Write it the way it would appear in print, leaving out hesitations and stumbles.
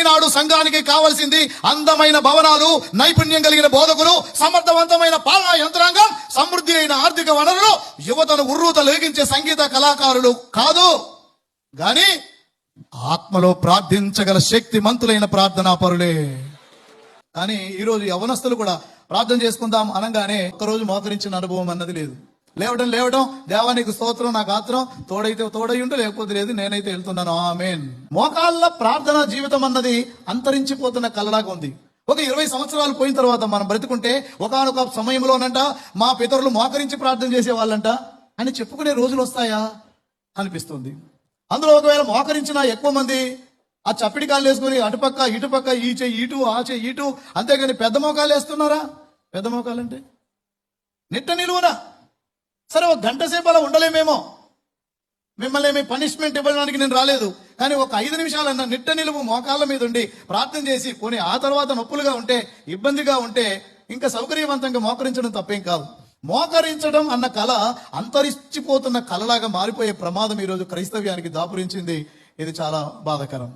ఈనాడు సంఘానికి కావలసింది అందమైన భవనాలు, నైపుణ్యం కలిగిన బోధకులు, సమర్థవంతమైన పాలనా యంత్రాంగం, సమృద్ధి అయిన ఆర్థిక వనరులు, యువతను ఉర్రూత లేగించే సంగీత కళాకారులు కాదు, గాని ఆత్మలో ప్రార్థించగల శక్తిమంతులైన ప్రార్థనా పరులే. కానీ ఈరోజు యవనస్తులు కూడా ప్రార్థన చేసుకుందాం అనగానే ఒక్కరోజు మోకరించిన అనుభవం అన్నది లేదు. లేవడం దేవానికి స్తోత్రం, నాకు ఆత్రం, తోడైతే తోడయ్యుండు, లేకపోతే లేదు, నేనైతే వెళ్తున్నాను, ఆమేన్. మోకాళ్ళ ప్రార్థన జీవితం అన్నది అంతరించిపోతున్న కలలాగా ఉంది. ఒక 20 సంవత్సరాలు పోయిన తర్వాత మనం బ్రతుకుంటే ఒకానొక సమయంలోనంట మా పితరులు మోకరించి ప్రార్థన చేసేవాళ్ళంట అని చెప్పుకునే రోజులు వస్తాయా అనిపిస్తుంది. అందులో ఒకవేళ మోకరించిన ఎక్కువ మంది ఆ చప్పిడి కాళ్ళు వేసుకుని అటుపక్క ఇటుపక్క, ఈ చెయ్యి ఇటు, ఆ చెయ్యి ఇటు, అంతేగాని పెద్ద మోకాలు వేస్తున్నారా? పెద్ద మోకాలంటే నిట్ట నిలువునా సరే, ఒక గంట సేపు అలా ఉండలేమేమో. మిమ్మల్ని ఏమి పనిష్మెంట్ ఇవ్వడానికి నేను రాలేదు, కానీ ఒక 5 నిమిషాలన్నా నిట్ట నిలువు మోకాళ్ళ మీద ఉండి ప్రార్థన చేసి పోనీ ఆ తర్వాత నొప్పులుగా ఉంటే, ఇబ్బందిగా ఉంటే ఇంకా సౌకర్యవంతంగా మోకరించడం తప్పేం కాదు. మోకరించడం అన్న కళ అంతరించిపోతున్న కళలాగా మారిపోయే ప్రమాదం ఈరోజు క్రైస్తవ్యానికి దాపురించింది. ఇది చాలా బాధాకరం.